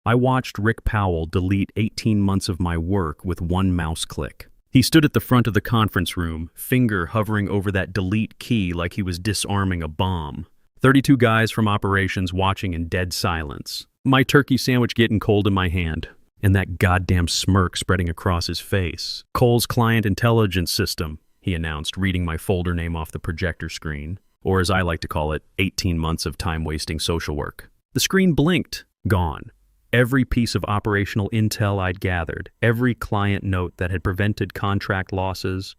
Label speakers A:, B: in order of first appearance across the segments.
A: I watched Rick Powell delete 18 months of my work with one mouse click. He stood at the front of the conference room, finger hovering over that delete key like he was disarming a bomb. 32 guys from operations watching in dead silence. My turkey sandwich getting cold in my hand, and that goddamn smirk spreading across his face. "Cole's client intelligence system," he announced, reading my folder name off the projector screen. Or as I like to call it, 18 months of time-wasting social work. The screen blinked. Gone. Every piece of operational intel I'd gathered, every client note that had prevented contract losses,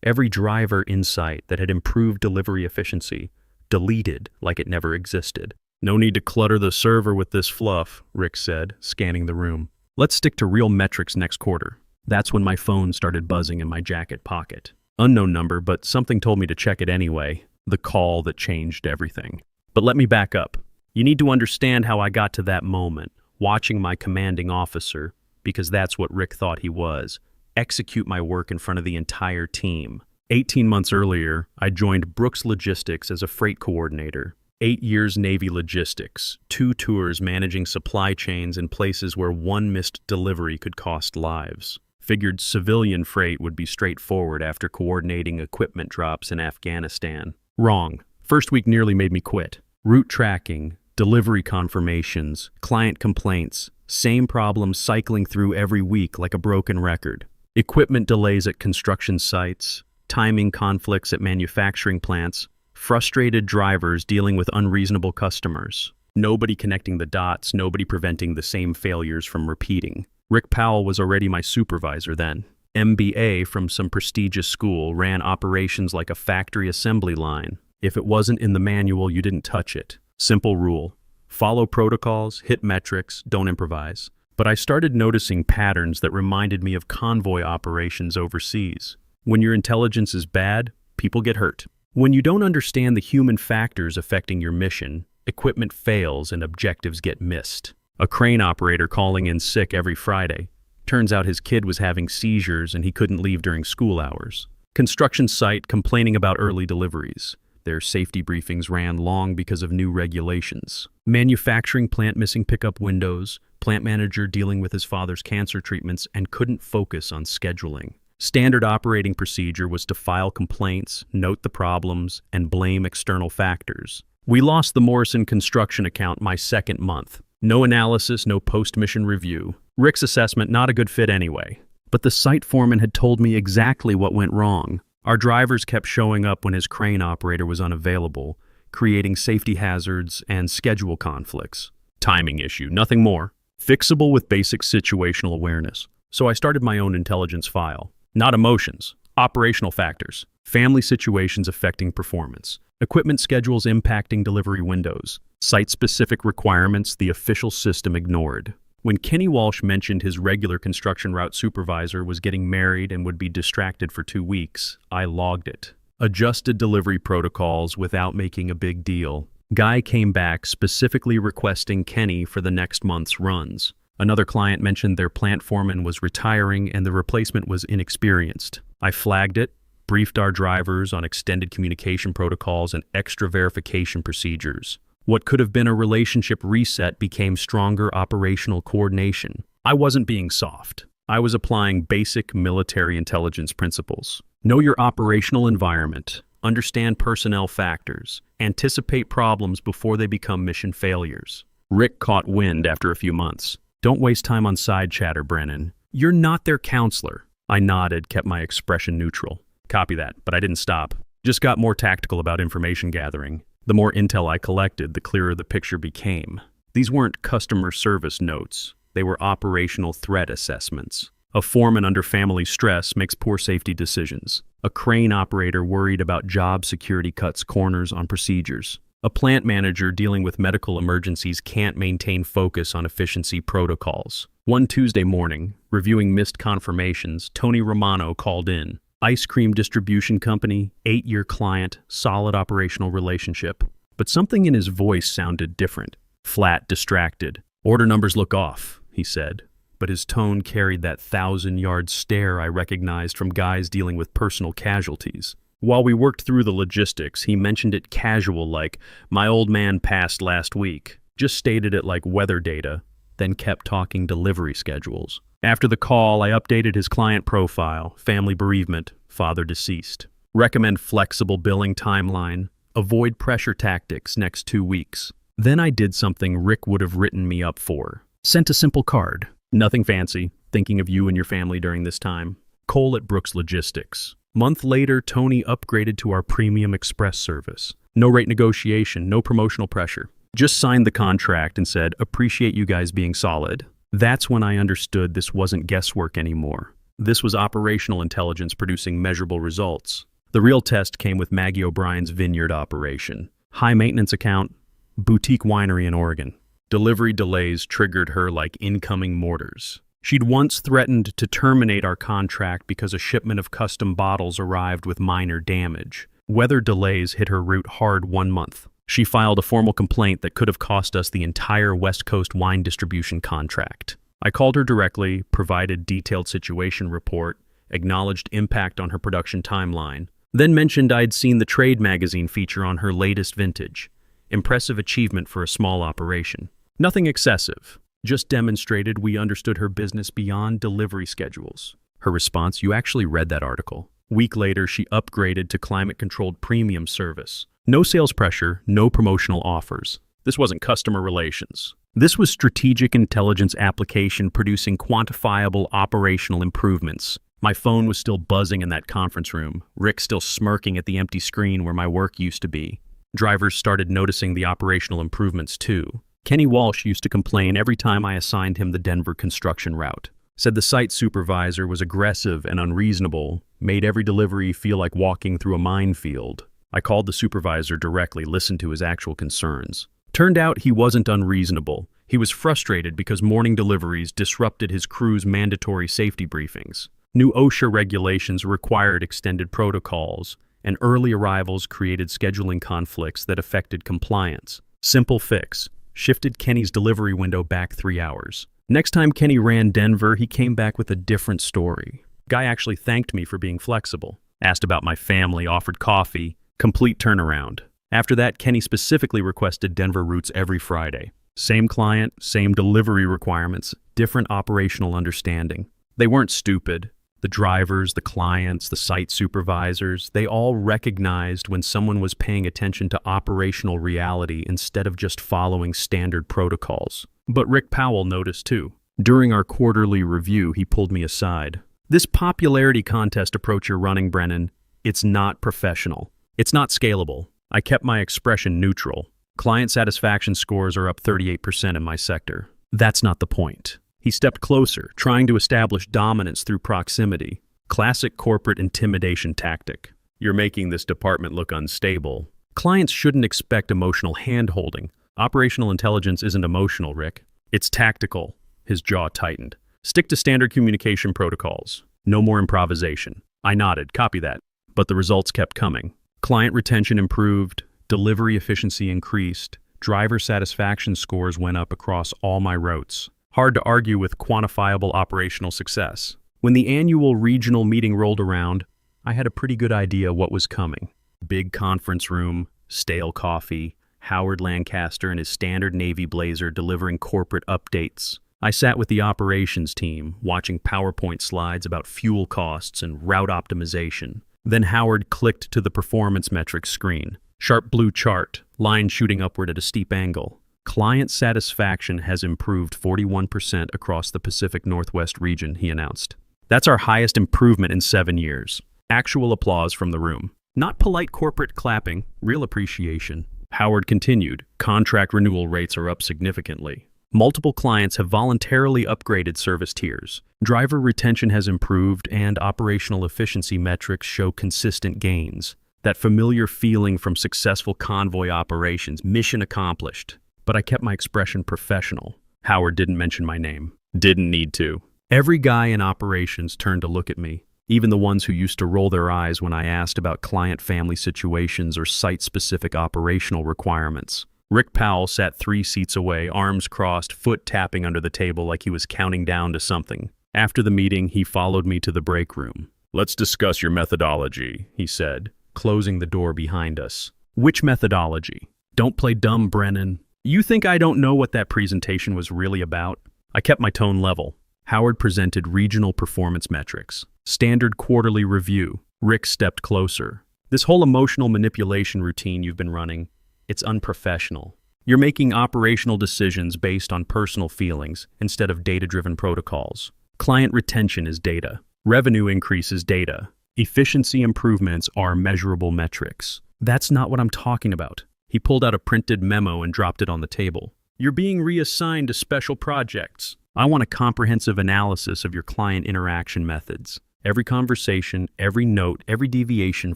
A: every driver insight that had improved delivery efficiency, deleted like it never existed. "No need to clutter the server with this fluff," Rick said, scanning the room. "Let's stick to real metrics next quarter." That's when my phone started buzzing in my jacket pocket. Unknown number, but something told me to check it anyway. The call that changed everything. But let me back up. You need to understand how I got to that moment, watching my commanding officer, because that's what Rick thought he was, execute my work in front of the entire team. 18 months earlier, I joined Brooks Logistics as a freight coordinator. 8 years Navy logistics, 2 tours managing supply chains in places where one missed delivery could cost lives. Figured civilian freight would be straightforward after coordinating equipment drops in Afghanistan. Wrong. First week nearly made me quit. Route tracking, delivery confirmations, client complaints, same problems cycling through every week like a broken record. Equipment delays at construction sites, timing conflicts at manufacturing plants, frustrated drivers dealing with unreasonable customers. Nobody connecting the dots, nobody preventing the same failures from repeating. Rick Powell was already my supervisor then. MBA from some prestigious school, ran operations like a factory assembly line. If it wasn't in the manual, you didn't touch it. Simple rule. Follow protocols, hit metrics, don't improvise. But I started noticing patterns that reminded me of convoy operations overseas. When your intelligence is bad, people get hurt. When you don't understand the human factors affecting your mission, equipment fails and objectives get missed. A crane operator calling in sick every Friday. Turns out his kid was having seizures and he couldn't leave during school hours. Construction site complaining about early deliveries. Their safety briefings ran long because of new regulations. Manufacturing plant missing pickup windows, plant manager dealing with his father's cancer treatments and couldn't focus on scheduling. Standard operating procedure was to file complaints, note the problems, and blame external factors. We lost the Morrison construction account my second month. No analysis, no post-mission review. Rick's assessment, not a good fit anyway. But the site foreman had told me exactly what went wrong. Our drivers kept showing up when his crane operator was unavailable, creating safety hazards and schedule conflicts. Timing issue, nothing more. Fixable with basic situational awareness. So I started my own intelligence file. Not emotions, operational factors, family situations affecting performance, equipment schedules impacting delivery windows, site-specific requirements the official system ignored. When Kenny Walsh mentioned his regular construction route supervisor was getting married and would be distracted for 2 weeks, I logged it. Adjusted delivery protocols without making a big deal. Guy came back specifically requesting Kenny for the next month's runs. Another client mentioned their plant foreman was retiring and the replacement was inexperienced. I flagged it, briefed our drivers on extended communication protocols and extra verification procedures. What could have been a relationship reset became stronger operational coordination. I wasn't being soft. I was applying basic military intelligence principles. Know your operational environment, understand personnel factors, anticipate problems before they become mission failures. Rick caught wind after a few months. "Don't waste time on side chatter, Brennan. You're not their counselor." I nodded, kept my expression neutral. "Copy that," but I didn't stop. Just got more tactical about information gathering. The more intel I collected, the clearer the picture became. These weren't customer service notes. They were operational threat assessments. A foreman under family stress makes poor safety decisions. A crane operator worried about job security cuts corners on procedures. A plant manager dealing with medical emergencies can't maintain focus on efficiency protocols. One Tuesday morning, reviewing missed confirmations, Tony Romano called in. Ice cream distribution company, 8-year client, solid operational relationship. But something in his voice sounded different. Flat, distracted. "Order numbers look off," he said. But his tone carried that 1,000-yard stare I recognized from guys dealing with personal casualties. While we worked through the logistics, he mentioned it casual like, "My old man passed last week." Just stated it like weather data. then kept talking delivery schedules. After the call, I updated his client profile, family bereavement, father deceased. Recommend flexible billing timeline, avoid pressure tactics next 2 weeks. Then I did something Rick would have written me up for. Sent a simple card. Nothing fancy, thinking of you and your family during this time. Cole at Brooks Logistics. Month later, Tony upgraded to our premium express service. No rate negotiation, no promotional pressure. Just signed the contract and said, appreciate you guys being solid. That's when I understood this wasn't guesswork anymore. This was operational intelligence producing measurable results. The real test came with Maggie O'Brien's vineyard operation. High maintenance account, boutique winery in Oregon. Delivery delays triggered her like incoming mortars. She'd once threatened to terminate our contract because a shipment of custom bottles arrived with minor damage. Weather delays hit her route hard 1 month. She filed a formal complaint that could have cost us the entire West Coast wine distribution contract. I called her directly, provided detailed situation report, acknowledged impact on her production timeline, then mentioned I'd seen the trade magazine feature on her latest vintage. Impressive achievement for a small operation. Nothing excessive, just demonstrated we understood her business beyond delivery schedules. Her response, you actually read that article. Week later, she upgraded to climate-controlled premium service. No sales pressure, no promotional offers. This wasn't customer relations. This was strategic intelligence application producing quantifiable operational improvements. My phone was still buzzing in that conference room, Rick still smirking at the empty screen where my work used to be. Drivers started noticing the operational improvements too. Kenny Walsh used to complain every time I assigned him the Denver construction route. Said the site supervisor was aggressive and unreasonable, made every delivery feel like walking through a minefield. I called the supervisor directly, listened to his actual concerns. Turned out he wasn't unreasonable. He was frustrated because morning deliveries disrupted his crew's mandatory safety briefings. New OSHA regulations required extended protocols, and early arrivals created scheduling conflicts that affected compliance. Simple fix. Shifted Kenny's delivery window back 3 hours. Next time Kenny ran Denver, he came back with a different story. Guy actually thanked me for being flexible. Asked about my family, offered coffee. Complete turnaround. After that, Kenny specifically requested Denver routes every Friday. Same client, same delivery requirements, different operational understanding. They weren't stupid. The drivers, the clients, the site supervisors, they all recognized when someone was paying attention to operational reality instead of just following standard protocols. But Rick Powell noticed too. During our quarterly review, he pulled me aside. This popularity contest approach you're running, Brennan, it's not professional. It's not scalable. I kept my expression neutral. Client satisfaction scores are up 38% in my sector. That's not the point. He stepped closer, trying to establish dominance through proximity. Classic corporate intimidation tactic. You're making this department look unstable. Clients shouldn't expect emotional hand-holding. Operational intelligence isn't emotional, Rick. It's tactical. His jaw tightened. Stick to standard communication protocols. No more improvisation. I nodded, copy that. But the results kept coming. Client retention improved, delivery efficiency increased, driver satisfaction scores went up across all my routes. Hard to argue with quantifiable operational success. When the annual regional meeting rolled around, I had a pretty good idea what was coming. Big conference room, stale coffee, Howard Lancaster in his standard Navy blazer delivering corporate updates. I sat with the operations team, watching PowerPoint slides about fuel costs and route optimization. Then Howard clicked to the performance metrics screen. Sharp blue chart, line shooting upward at a steep angle. Client satisfaction has improved 41% across the Pacific Northwest region, he announced. That's our highest improvement in 7 years. Actual applause from the room. Not polite corporate clapping, real appreciation. Howard continued, contract renewal rates are up significantly. Multiple clients have voluntarily upgraded service tiers. Driver retention has improved and operational efficiency metrics show consistent gains. That familiar feeling from successful convoy operations, mission accomplished. But I kept my expression professional. Howard didn't mention my name. Didn't need to. Every guy in operations turned to look at me, even the ones who used to roll their eyes when I asked about client family situations or site-specific operational requirements. Rick Powell sat 3 seats away, arms crossed, foot tapping under the table like he was counting down to something. After the meeting, he followed me to the break room. Let's discuss your methodology, he said, closing the door behind us. Which methodology? Don't play dumb, Brennan. You think I don't know what that presentation was really about? I kept my tone level. Howard presented regional performance metrics. Standard quarterly review. Rick stepped closer. This whole emotional manipulation routine you've been running, it's unprofessional. You're making operational decisions based on personal feelings instead of data-driven protocols. Client retention is data. Revenue increase is data. Efficiency improvements are measurable metrics. That's not what I'm talking about. He pulled out a printed memo and dropped it on the table. You're being reassigned to special projects. I want a comprehensive analysis of your client interaction methods. Every conversation, every note, every deviation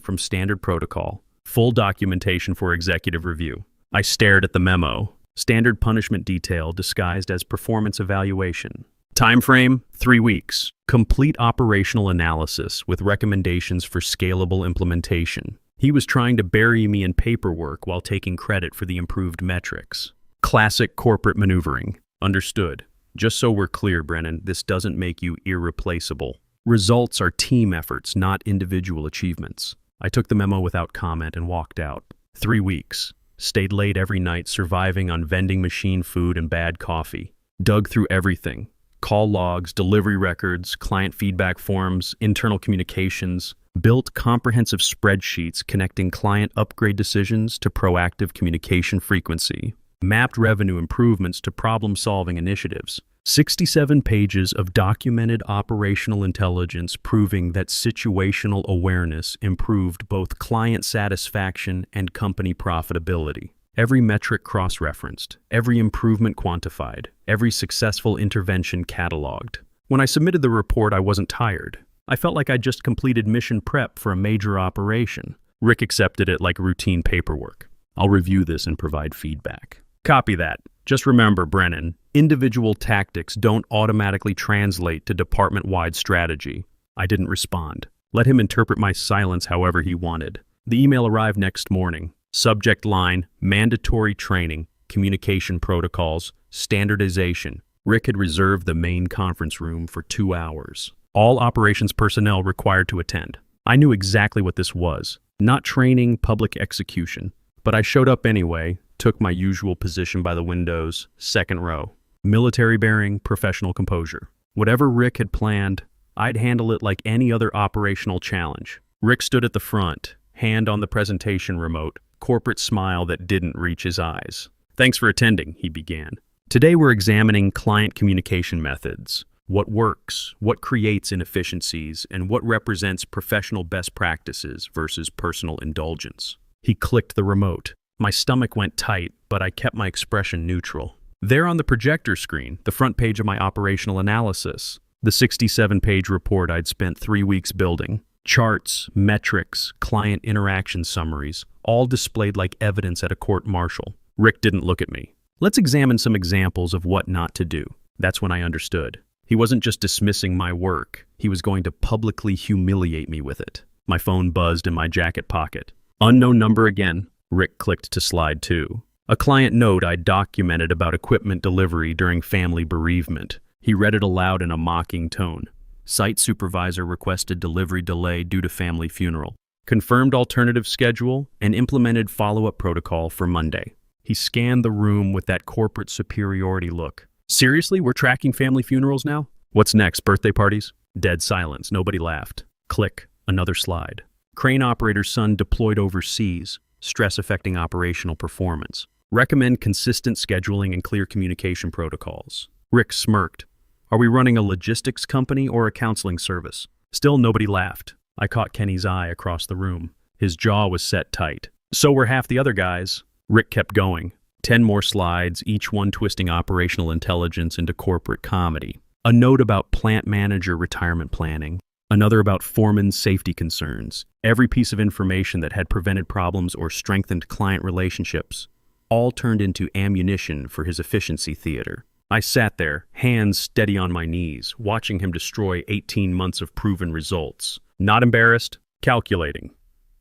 A: from standard protocol. Full documentation for executive review. I stared at the memo. Standard punishment detail disguised as performance evaluation. Time frame, 3 weeks. Complete operational analysis with recommendations for scalable implementation. He was trying to bury me in paperwork while taking credit for the improved metrics. Classic corporate maneuvering. Understood. Just so we're clear, Brennan, this doesn't make you irreplaceable. Results are team efforts, not individual achievements. I took the memo without comment and walked out. 3 weeks. Stayed late every night, surviving on vending machine food and bad coffee. Dug through everything. Call logs, delivery records, client feedback forms, internal communications. Built comprehensive spreadsheets connecting client upgrade decisions to proactive communication frequency. Mapped revenue improvements to problem-solving initiatives. 67 pages of documented operational intelligence proving that situational awareness improved both client satisfaction and company profitability. Every metric cross-referenced, every improvement quantified, every successful intervention cataloged. When I submitted the report, I wasn't tired. I felt like I'd just completed mission prep for a major operation. Rick accepted it like routine paperwork. I'll review this and provide feedback. Copy that. Just remember, Brennan, individual tactics don't automatically translate to department-wide strategy. I didn't respond. Let him interpret my silence however he wanted. The email arrived next morning. Subject line, mandatory training, communication protocols, standardization. Rick had reserved the main conference room for 2 hours. All operations personnel required to attend. I knew exactly what this was. Not training, public execution. But I showed up anyway, took my usual position by the windows, second row. Military bearing, professional composure. Whatever Rick had planned, I'd handle it like any other operational challenge. Rick stood at the front, hand on the presentation remote, corporate smile that didn't reach his eyes. Thanks for attending, he began. Today we're examining client communication methods. What works, what creates inefficiencies, and what represents professional best practices versus personal indulgence. He clicked the remote. My stomach went tight, but I kept my expression neutral. There on the projector screen, the front page of my operational analysis, the 67-page report I'd spent 3 weeks building. Charts, metrics, client interaction summaries, all displayed like evidence at a court-martial. Rick didn't look at me. Let's examine some examples of what not to do. That's when I understood. He wasn't just dismissing my work. He was going to publicly humiliate me with it. My phone buzzed in my jacket pocket. Unknown number again. Rick clicked to slide 2. A client note I documented about equipment delivery during family bereavement. He read it aloud in a mocking tone. Site supervisor requested delivery delay due to family funeral. Confirmed alternative schedule and implemented follow-up protocol for Monday. He scanned the room with that corporate superiority look. Seriously, we're tracking family funerals now? What's next, birthday parties? Dead silence, nobody laughed. Click, another slide. Crane operator's son deployed overseas, stress affecting operational performance. Recommend consistent scheduling and clear communication protocols. Rick smirked. Are we running a logistics company or a counseling service? Still nobody laughed. I caught Kenny's eye across the room. His jaw was set tight. So were half the other guys. Rick kept going. 10 more slides, each one twisting operational intelligence into corporate comedy. A note about plant manager retirement planning. Another about foreman safety concerns. Every piece of information that had prevented problems or strengthened client relationships. All turned into ammunition for his efficiency theater. I sat there, hands steady on my knees, watching him destroy 18 months of proven results. Not embarrassed, calculating.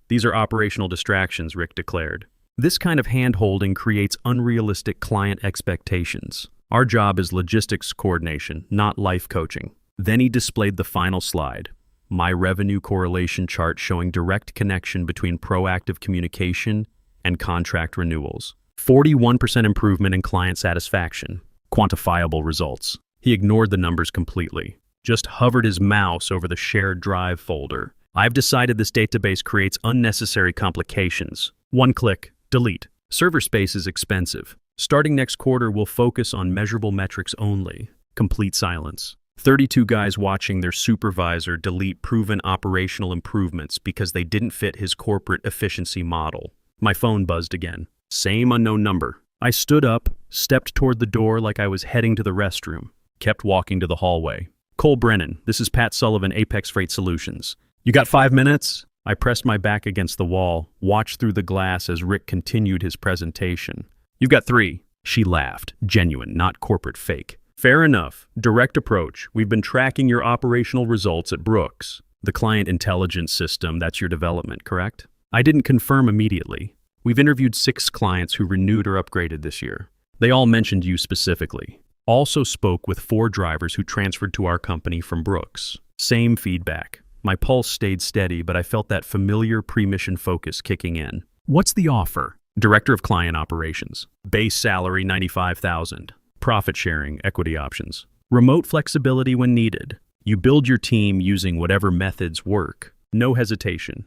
A: These are operational distractions, Rick declared. This kind of hand-holding creates unrealistic client expectations. Our job is logistics coordination, not life coaching. Then he displayed the final slide. My revenue correlation chart showing direct connection between proactive communication and contract renewals. 41% improvement in client satisfaction. Quantifiable results. He ignored the numbers completely, just hovered his mouse over the shared drive folder. I've decided this database creates unnecessary complications. One click, delete. Server space is expensive. Starting next quarter, we'll focus on measurable metrics only. Complete silence. 32 guys watching their supervisor delete proven operational improvements because they didn't fit his corporate efficiency model. My phone buzzed again. Same unknown number. I stood up, stepped toward the door like I was heading to the restroom, kept walking to the hallway. Cole Brennan, this is Pat Sullivan, Apex Freight Solutions. You got 5 minutes? I pressed my back against the wall, watched through the glass as Rick continued his presentation. You've got 3. She laughed. Genuine, not corporate fake. Fair enough. Direct approach. We've been tracking your operational results at Brooks. The client intelligence system, that's your development, correct? I didn't confirm immediately. We've interviewed 6 clients who renewed or upgraded this year. They all mentioned you specifically. Also spoke with 4 drivers who transferred to our company from Brooks. Same feedback. My pulse stayed steady, but I felt that familiar pre-mission focus kicking in. What's the offer? Director of Client Operations. Base salary $95,000. Profit sharing, equity options. Remote flexibility when needed. You build your team using whatever methods work. No hesitation.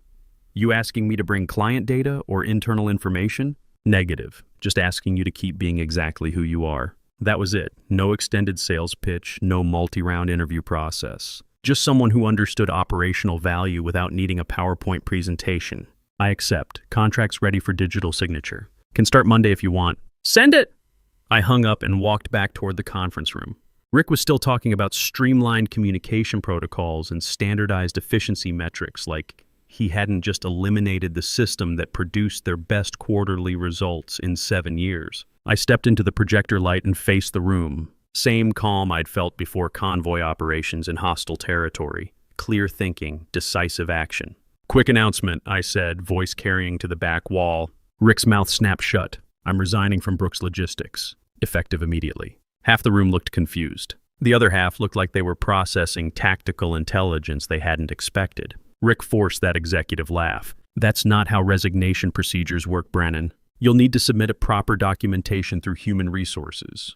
A: You asking me to bring client data or internal information? Negative. Just asking you to keep being exactly who you are. That was it. No extended sales pitch, no multi-round interview process. Just someone who understood operational value without needing a PowerPoint presentation. I accept. Contract's ready for digital signature. Can start Monday if you want. Send it! I hung up and walked back toward the conference room. Rick was still talking about streamlined communication protocols and standardized efficiency metrics, like he hadn't just eliminated the system that produced their best quarterly results in 7 years. I stepped into the projector light and faced the room. Same calm I'd felt before convoy operations in hostile territory. Clear thinking, decisive action. Quick announcement, I said, voice carrying to the back wall. Rick's mouth snapped shut. I'm resigning from Brooks Logistics. Effective immediately. Half the room looked confused. The other half looked like they were processing tactical intelligence they hadn't expected. Rick forced that executive laugh. That's not how resignation procedures work, Brennan. You'll need to submit a proper documentation through human resources.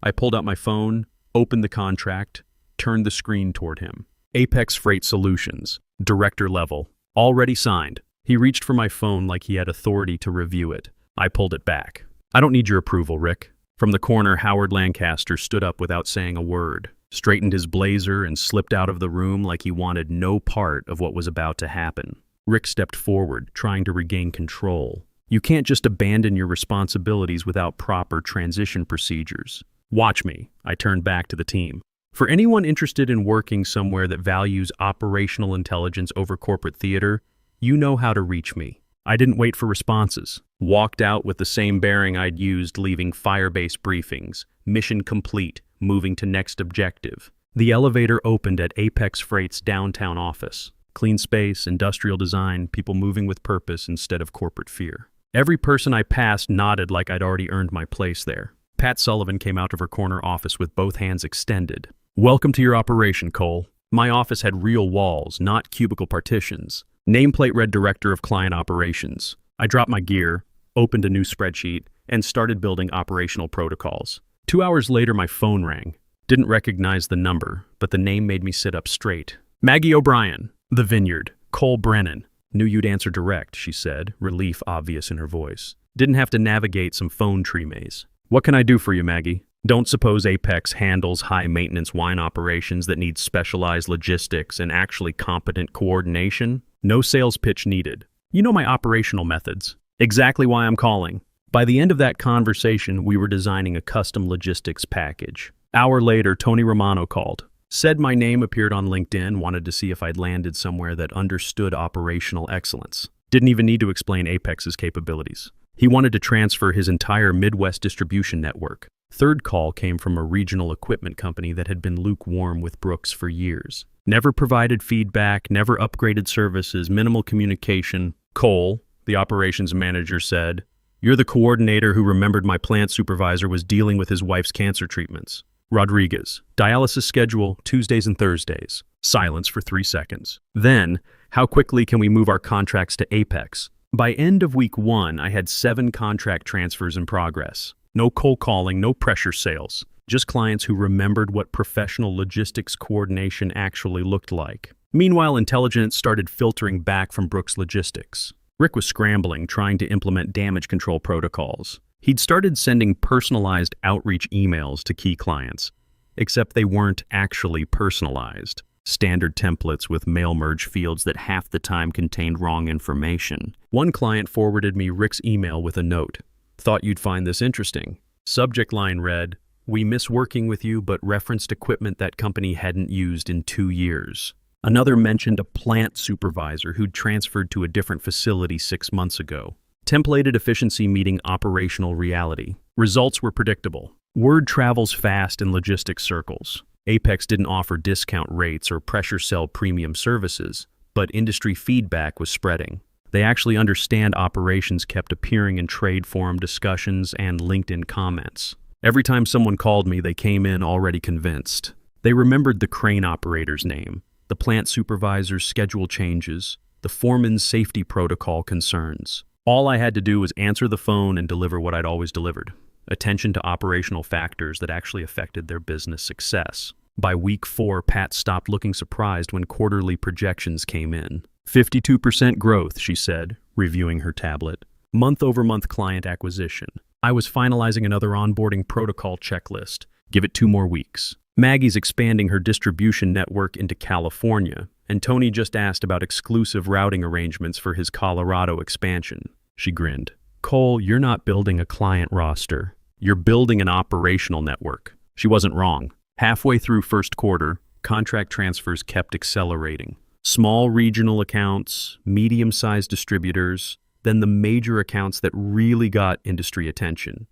A: I pulled out my phone, opened the contract, turned the screen toward him. Apex Freight Solutions, director level, already signed. He reached for my phone like he had authority to review it. I pulled it back. I don't need your approval, Rick. From the corner, Howard Lancaster stood up without saying a word, straightened his blazer and slipped out of the room like he wanted no part of what was about to happen. Rick stepped forward, trying to regain control. You can't just abandon your responsibilities without proper transition procedures. Watch me. I turned back to the team. For anyone interested in working somewhere that values operational intelligence over corporate theater, you know how to reach me. I didn't wait for responses. Walked out with the same bearing I'd used leaving fire-based briefings. Mission complete, moving to next objective. The elevator opened at Apex Freight's downtown office. Clean space, industrial design, people moving with purpose instead of corporate fear. Every person I passed nodded like I'd already earned my place there. Pat Sullivan came out of her corner office with both hands extended. Welcome to your operation, Cole. My office had real walls, not cubicle partitions. Nameplate read Director of Client Operations. I dropped my gear, opened a new spreadsheet, and started building operational protocols. 2 hours later, my phone rang. Didn't recognize the number, but the name made me sit up straight. Maggie O'Brien, The Vineyard, Cole Brennan. Knew you'd answer direct, she said, relief obvious in her voice. Didn't have to navigate some phone tree maze. What can I do for you, Maggie? Don't suppose Apex handles high-maintenance wine operations that need specialized logistics and actually competent coordination? No sales pitch needed. You know my operational methods. Exactly why I'm calling. By the end of that conversation, we were designing a custom logistics package. Hour later, Tony Romano called. Said my name appeared on LinkedIn, wanted to see if I'd landed somewhere that understood operational excellence. Didn't even need to explain Apex's capabilities. He wanted to transfer his entire Midwest distribution network. Third call came from a regional equipment company that had been lukewarm with Brooks for years. Never provided feedback, never upgraded services, minimal communication. Cole, the operations manager, said, "You're the coordinator who remembered my plant supervisor was dealing with his wife's cancer treatments." Rodriguez, dialysis schedule, Tuesdays and Thursdays. Silence for 3 seconds. Then, how quickly can we move our contracts to Apex? By end of week 1, I had 7 contract transfers in progress. No cold calling, no pressure sales. just clients who remembered what professional logistics coordination actually looked like. Meanwhile, intelligence started filtering back from Brooks Logistics. Rick was scrambling, trying to implement damage control protocols. He'd started sending personalized outreach emails to key clients, except they weren't actually personalized. Standard templates with mail merge fields that half the time contained wrong information. One client forwarded me Rick's email with a note. "Thought you'd find this interesting." Subject line read, "We miss working with you, but referenced equipment that company hadn't used in 2 years. Another mentioned a plant supervisor who'd transferred to a different facility 6 months ago. Templated efficiency meeting operational reality. Results were predictable. Word travels fast in logistics circles. Apex didn't offer discount rates or pressure sell premium services, but industry feedback was spreading. They actually understand operations kept appearing in trade forum discussions and LinkedIn comments. Every time someone called me, they came in already convinced. They remembered the crane operator's name, the plant supervisor's schedule changes, the foreman's safety protocol concerns. All I had to do was answer the phone and deliver what I'd always delivered: attention to operational factors that actually affected their business success. By week 4, Pat stopped looking surprised when quarterly projections came in. 52% growth, she said, reviewing her tablet. Month-over-month client acquisition. I was finalizing another onboarding protocol checklist. Give it 2 more weeks. Maggie's expanding her distribution network into California, and Tony just asked about exclusive routing arrangements for his Colorado expansion. She grinned. "Cole, you're not building a client roster. You're building an operational network." She wasn't wrong. Halfway through first quarter, contract transfers kept accelerating. Small regional accounts, medium-sized distributors, then the major accounts that really got industry attention.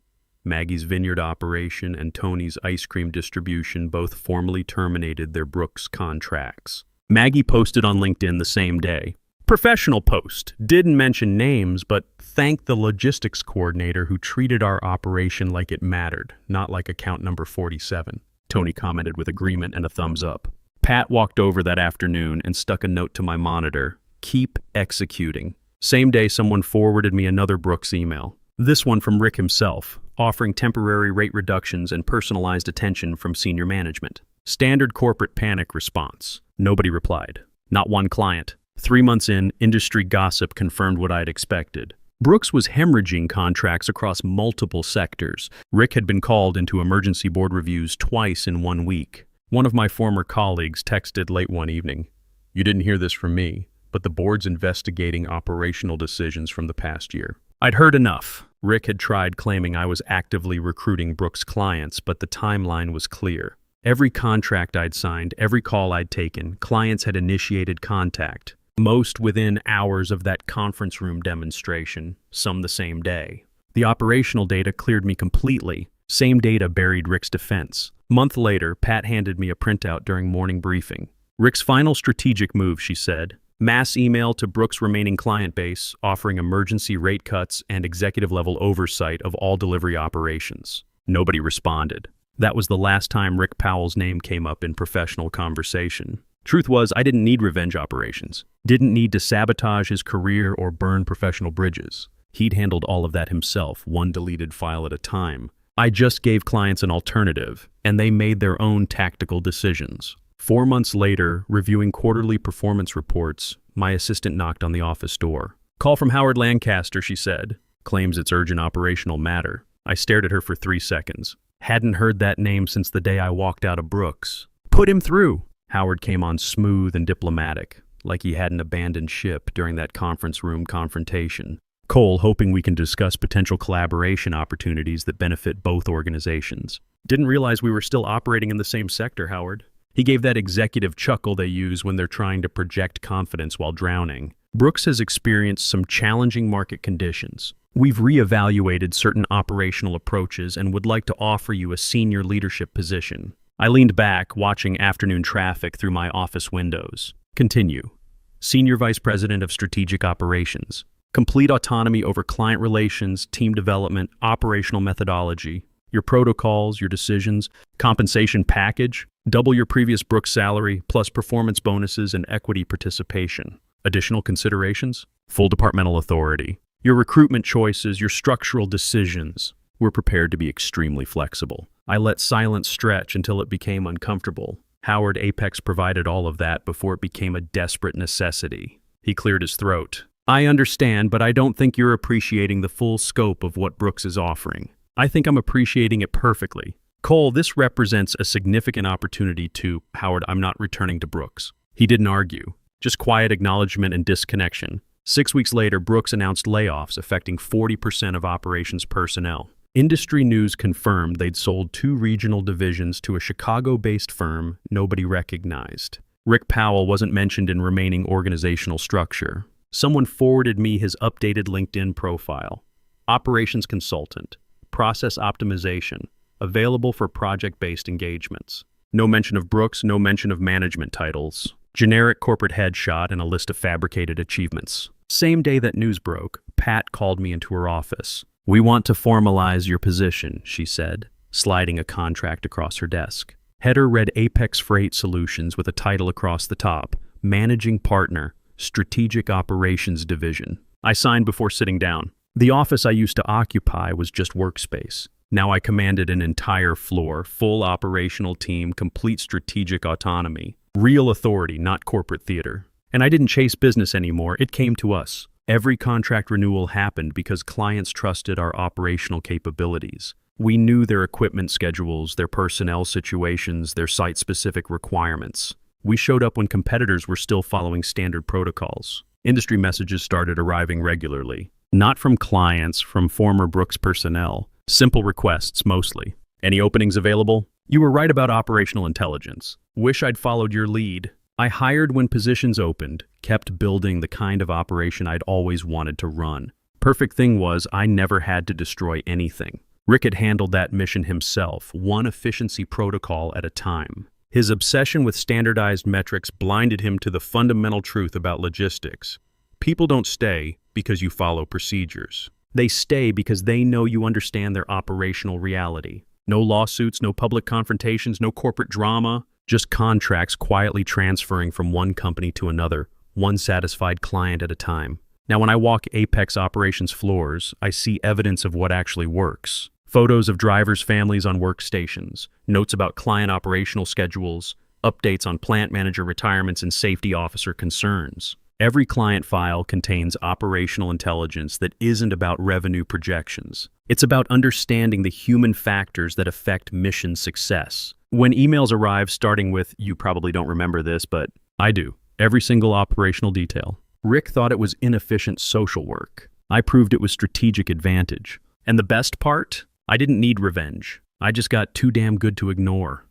A: Maggie's vineyard operation and Tony's ice cream distribution both formally terminated their Brooks contracts. Maggie posted on LinkedIn the same day. Professional post. Didn't mention names, but thanked the logistics coordinator who treated our operation like it mattered, not like account number 47. Tony commented with agreement and a thumbs up. Pat walked over that afternoon and stuck a note to my monitor. "Keep executing." Same day, someone forwarded me another Brooks email. This one from Rick himself, offering temporary rate reductions and personalized attention from senior management. Standard corporate panic response. Nobody replied. Not one client. 3 months in, industry gossip confirmed what I'd expected. Brooks was hemorrhaging contracts across multiple sectors. Rick had been called into emergency board reviews twice in 1 week. One of my former colleagues texted late one evening, "You didn't hear this from me, but the board's investigating operational decisions from the past year." I'd heard enough. Rick had tried claiming I was actively recruiting Brooks clients, but the timeline was clear. Every contract I'd signed, every call I'd taken, clients had initiated contact. Most within hours of that conference room demonstration, some the same day. The operational data cleared me completely. Same data buried Rick's defense. Month later, Pat handed me a printout during morning briefing. Rick's final strategic move, she said. Mass email to Brooks' remaining client base, offering emergency rate cuts and executive-level oversight of all delivery operations. Nobody responded. That was the last time Rick Powell's name came up in professional conversation. Truth was, I didn't need revenge operations. Didn't need to sabotage his career or burn professional bridges. He'd handled all of that himself, one deleted file at a time. I just gave clients an alternative, and they made their own tactical decisions. 4 months later, reviewing quarterly performance reports, my assistant knocked on the office door. "Call from Howard Lancaster," she said. "Claims it's urgent operational matter." I stared at her for 3 seconds. Hadn't heard that name since the day I walked out of Brooks. "Put him through." Howard came on smooth and diplomatic, like he hadn't abandoned ship during that conference room confrontation. "Cole, hoping we can discuss potential collaboration opportunities that benefit both organizations." "Didn't realize we were still operating in the same sector, Howard." He gave that executive chuckle they use when they're trying to project confidence while drowning. "Brooks has experienced some challenging market conditions. We've reevaluated certain operational approaches and would like to offer you a senior leadership position." I leaned back, watching afternoon traffic through my office windows. Continue. Senior Vice President of Strategic Operations. Complete autonomy over client relations, team development, operational methodology. Your protocols, your decisions, compensation package. Double your previous Brooks salary, plus performance bonuses and equity participation. Additional considerations? Full departmental authority. Your recruitment choices, your structural decisions. We're prepared to be extremely flexible. I let silence stretch until it became uncomfortable. Howard Apex provided all of that before it became a desperate necessity. He cleared his throat. I understand, but I don't think you're appreciating the full scope of what Brooks is offering. I think I'm appreciating it perfectly. Cole, this represents a significant opportunity to, Howard, I'm not returning to Brooks. He didn't argue, just quiet acknowledgement and disconnection. 6 weeks later, Brooks announced layoffs affecting 40% of operations personnel. Industry news confirmed they'd sold 2 regional divisions to a Chicago-based firm nobody recognized. Rick Powell wasn't mentioned in remaining organizational structure. Someone forwarded me his updated LinkedIn profile. Operations consultant, process optimization, available for project-based engagements. No mention of Brooks, no mention of management titles. Generic corporate headshot and a list of fabricated achievements. Same day that news broke, Pat called me into her office. We want to formalize your position, she said, sliding a contract across her desk. Header read Apex Freight Solutions with a title across the top, Managing Partner, Strategic Operations Division. I signed before sitting down. The office I used to occupy was just workspace. Now I commanded an entire floor, full operational team, complete strategic autonomy. Real authority, not corporate theater. And I didn't chase business anymore, it came to us. Every contract renewal happened because clients trusted our operational capabilities. We knew their equipment schedules, their personnel situations, their site-specific requirements. We showed up when competitors were still following standard protocols. Industry messages started arriving regularly. Not from clients, from former Brooks personnel. Simple requests, mostly. Any openings available? You were right about operational intelligence. Wish I'd followed your lead. I hired when positions opened, kept building the kind of operation I'd always wanted to run. Perfect thing was, I never had to destroy anything. Rick had handled that mission himself, one efficiency protocol at a time. His obsession with standardized metrics blinded him to the fundamental truth about logistics. People don't stay because you follow procedures. They stay because they know you understand their operational reality. No lawsuits, no public confrontations, no corporate drama, just contracts quietly transferring from one company to another, one satisfied client at a time. Now, when I walk Apex operations floors, I see evidence of what actually works. Photos of drivers' families on workstations, notes about client operational schedules, updates on plant manager retirements and safety officer concerns. Every client file contains operational intelligence that isn't about revenue projections. It's about understanding the human factors that affect mission success. When emails arrive starting with, you probably don't remember this, but I do, every single operational detail. Rick thought it was inefficient social work. I proved it was strategic advantage. And the best part? I didn't need revenge. I just got too damn good to ignore.